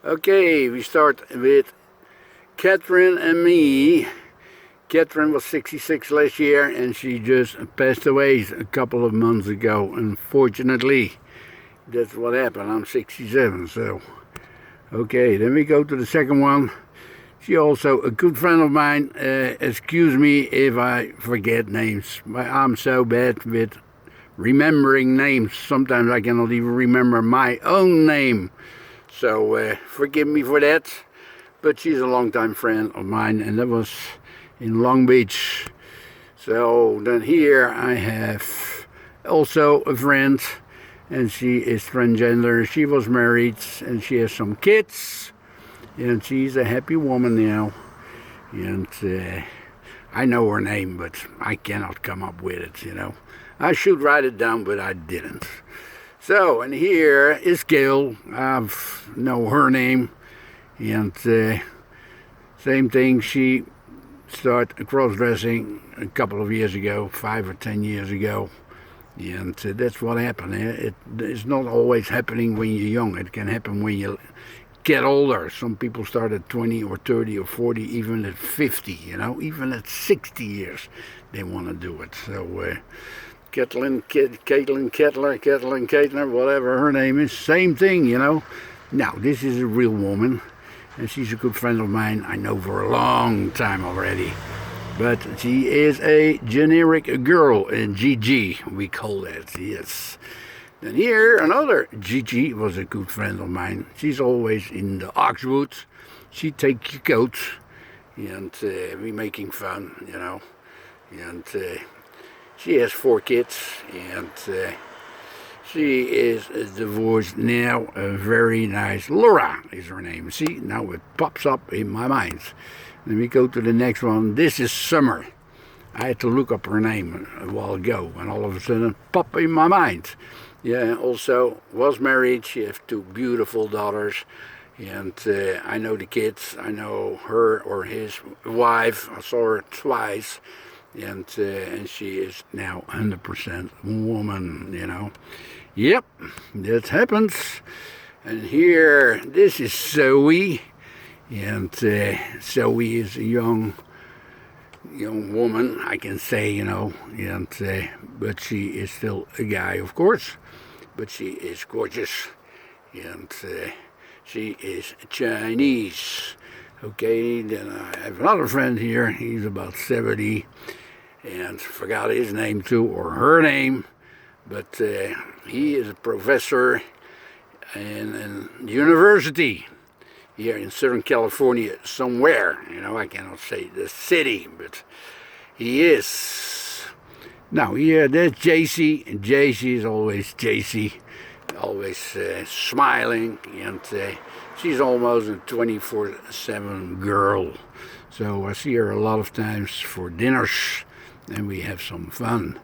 Okay, we start with Catherine and me. Catherine was 66 last year and she just passed away a couple of months ago. Unfortunately, that's what happened. I'm 67, so. Okay, then we go to the second one. She also a good friend of mine. Excuse me if I forget names. I'm so bad with remembering names. Sometimes I cannot even remember my own name. So forgive me for that. But she's a longtime friend of mine, and that was in Long Beach. So then here I have also a friend, and she is transgender. She was married and she has some kids, and she's a happy woman now. And I know her name, but I cannot come up with it, you know. I should write it down, but I didn't. So, and here is Gail. I know her name. And same thing, she started cross-dressing a couple of years ago, 5 or 10 years ago. And that's what happened. It's not always happening when you're young. It can happen when you get older. Some people start at 20 or 30 or 40, even at 50, you know. Even at 60 years, they want to do it. So Caitlin Kettler, whatever her name is, same thing, you know. Now, this is a real woman, and she's a good friend of mine. I know for a long time already. But she is a generic girl, a GG, we call that, yes. Then here, another GG was a good friend of mine. She's always in the Oxwood. She takes your coat, and we making fun, you know. And she has 4 kids, and she is divorced now. A very nice Laura is her name. See, now it pops up in my mind. Then we go to the next one. This is Summer. I had to look up her name a while ago, and all of a sudden, pop in my mind. Yeah, also was married. She has 2 beautiful daughters, and I know the kids. I know her or his wife. I saw her twice. And she is now 100% woman, you know. Yep, that happens. And here, this is Zoe. And Zoe is a young woman, I can say, you know. And but she is still a guy, of course. But she is gorgeous. And she is Chinese. Okay, then I have another friend here. He's about 70. And forgot his name too, or her name, but he is a professor in university here in Southern California somewhere. You know, I cannot say the city, but he is. Now here, there's JC, and JC is always JC, always smiling, and she's almost a 24/7 girl. So I see her a lot of times for dinners, and we have some fun.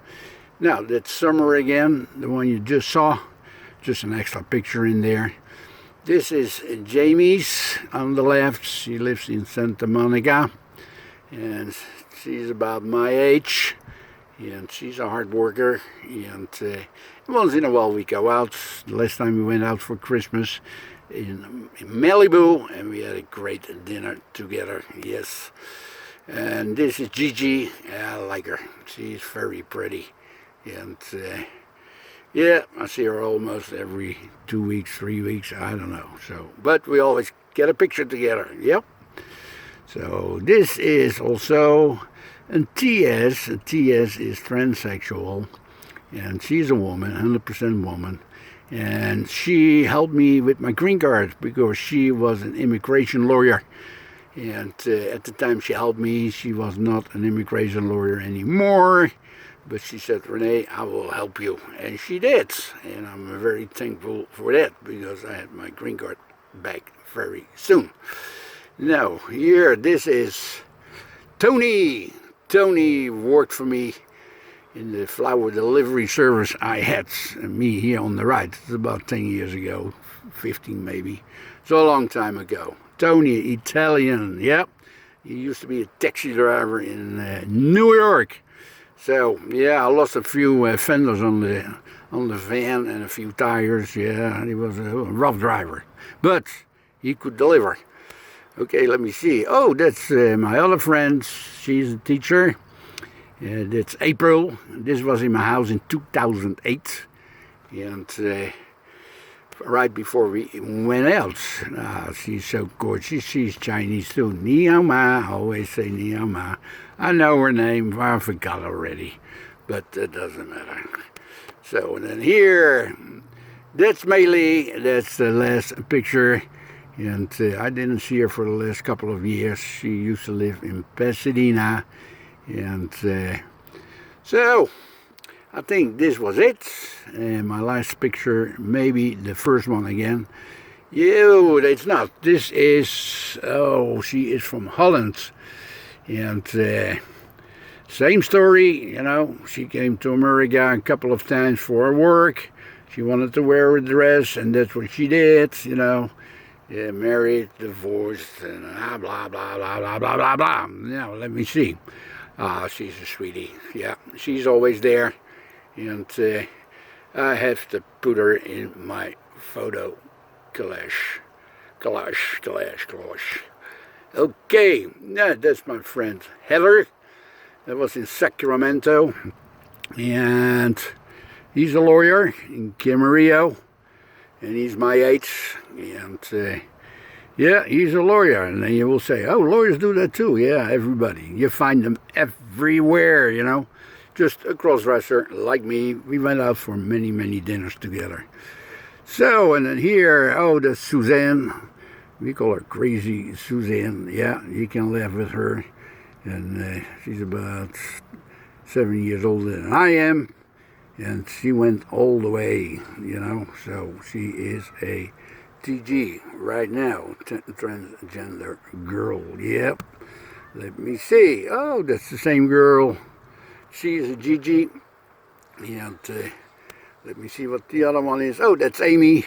Now, that's Summer again, the one you just saw. Just an extra picture in there. This is Jamie's on the left. She lives in Santa Monica, and she's about my age, and she's a hard worker. And once in a while we go out. The last time we went out for Christmas in Malibu, and we had a great dinner together, yes. And this is Gigi. I like her. She's very pretty. And yeah, I see her almost every 2 weeks, 3 weeks, I don't know. So, but we always get a picture together. Yep. So this is also a TS. A TS is transsexual, and she's a woman, 100% woman. And she helped me with my green card because she was an immigration lawyer. And at the time she helped me, she was not an immigration lawyer anymore. But she said, Rene, I will help you. And she did. And I'm very thankful for that because I had my green card back very soon. Now, here, this is Tony. Tony worked for me in the flower delivery service I had. Me here on the right. It's about 10 years ago, 15 maybe. So a long time ago. Tony, Italian, yep. He used to be a taxi driver in New York. So yeah, I lost a few fenders on the van and a few tires. Yeah, he was a rough driver, but he could deliver. Okay, let me see. Oh, that's my other friend. She's a teacher. That's April. This was in my house in 2008. And right before we went out. She's so gorgeous. She's Chinese too. Ni hao ma. I always say ni hao ma. I know her name. I forgot already. But it doesn't matter. So, and then here, that's Mei Li. That's the last picture. And I didn't see her for the last couple of years. She used to live in Pasadena. And so, I think this was it. My last picture, maybe the first one again. Yeah, it's not. This is, oh, she is from Holland. And same story, you know. She came to America a couple of times for work. She wanted to wear a dress, and that's what she did, you know. Yeah, married, divorced, and blah, blah, blah, blah, blah, blah, blah. Now, let me see. She's a sweetie. Yeah, she's always there. And I have to put her in my photo collage. Okay, yeah, that's my friend Heather. That was in Sacramento. And he's a lawyer in Camarillo. And he's my age. And yeah, he's a lawyer. And then you will say, oh, lawyers do that too. Yeah, everybody. You find them everywhere, you know. Just a cross-dresser like me. We went out for many, many dinners together. So, and then here, oh, that's Suzanne. We call her Crazy Suzanne. Yeah, you can laugh with her. And she's about 7 years older than I am. And she went all the way, you know. So she is a TG right now. Transgender girl. Yep. Let me see. Oh, that's the same girl. She's a GG. And let me see what the other one is. Oh, that's Amy.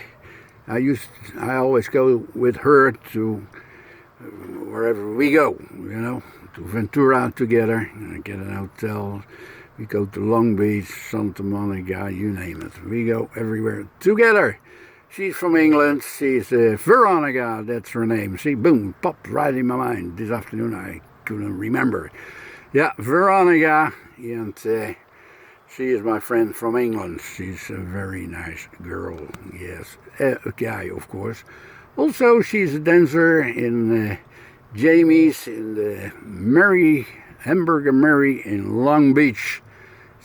I always go with her to wherever we go, you know, to Ventura together. And get an hotel. We go to Long Beach, Santa Monica, you name it. We go everywhere together. She's from England. She's Veronica. That's her name. See, boom, popped right in my mind this afternoon. I couldn't remember. Yeah, Veronica. And she is my friend from England. She's a very nice girl. Yes, a guy, of course. Also, she's a dancer in Jamie's in the Hamburger Mary in Long Beach.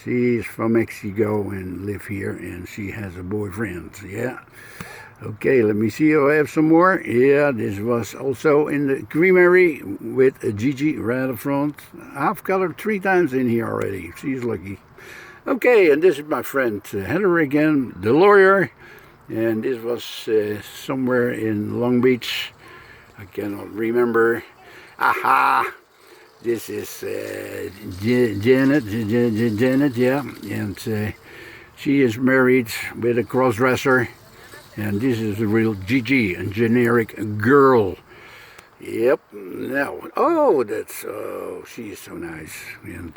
She's from Mexico and live here, and she has a boyfriend. Yeah. Okay, let me see. I have some more. Yeah, this was also in the Creamery with a Gigi right up front. I've got her 3 times in here already. She's lucky. Okay, and this is my friend Heather again, the lawyer. And this was somewhere in Long Beach. I cannot remember. Aha! This is Janet, yeah. And she is married with a cross-dresser. And this is a real GG, a generic girl. Yep. Now, oh, that's, oh, she is so nice. And,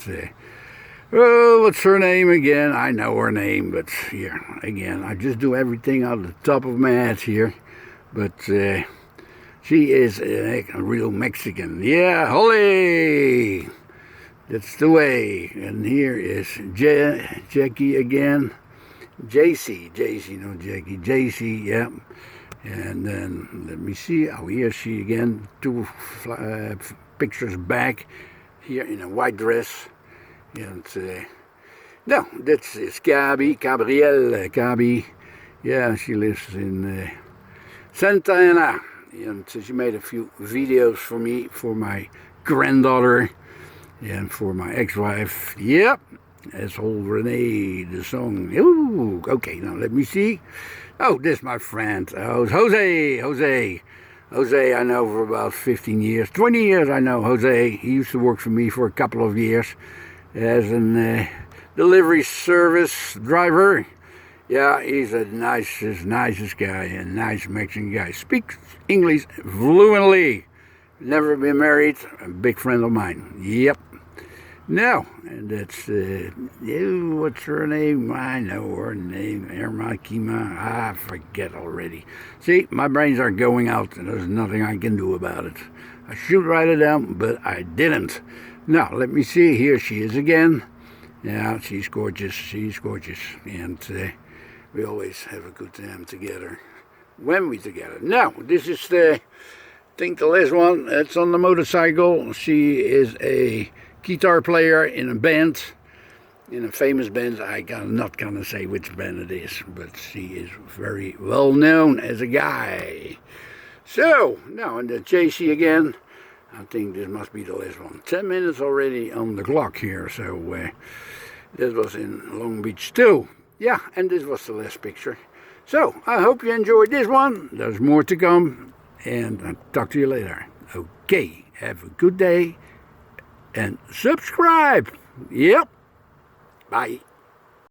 oh, what's her name again? I know her name, but here, again, I just do everything out of the top of my head here. But she is a real Mexican. Yeah, holy! That's the way. And here is Jackie again. JC, no Jackie, JC, yeah. And then let me see. Oh, here she again. 2 pictures back. Here in a white dress. And no, that's Gabrielle. Gabi. Yeah, she lives in Santa Ana. And she made a few videos for me, for my granddaughter, and for my ex-wife. Yep. That's old Rene, the song. Ooh, okay, now let me see. Oh, this is my friend. Oh, Jose, I know for about 15 years. 20 years I know Jose. He used to work for me for a couple of years as a delivery service driver. Yeah, he's the nicest guy, a nice Mexican guy. Speaks English fluently. Never been married. A big friend of mine. Yep. No, and that's, what's her name? I know her name, Irma Kima, I forget already. See, my brains are going out, and there's nothing I can do about it. I should write it down, but I didn't. Now, let me see, here she is again. Yeah, she's gorgeous, and we always have a good time together when we're together. Now, this is I think the last one. It's on the motorcycle. She is a guitar player in a band, in a famous band. I'm not gonna say which band it is, but she is very well known as a guy. So, now in the JC again. I think this must be the last one. 10 minutes already on the clock here, so this was in Long Beach too. Yeah, and this was the last picture. So, I hope you enjoyed this one. There's more to come, and I'll talk to you later. Okay, have a good day, and subscribe. Yep. Bye.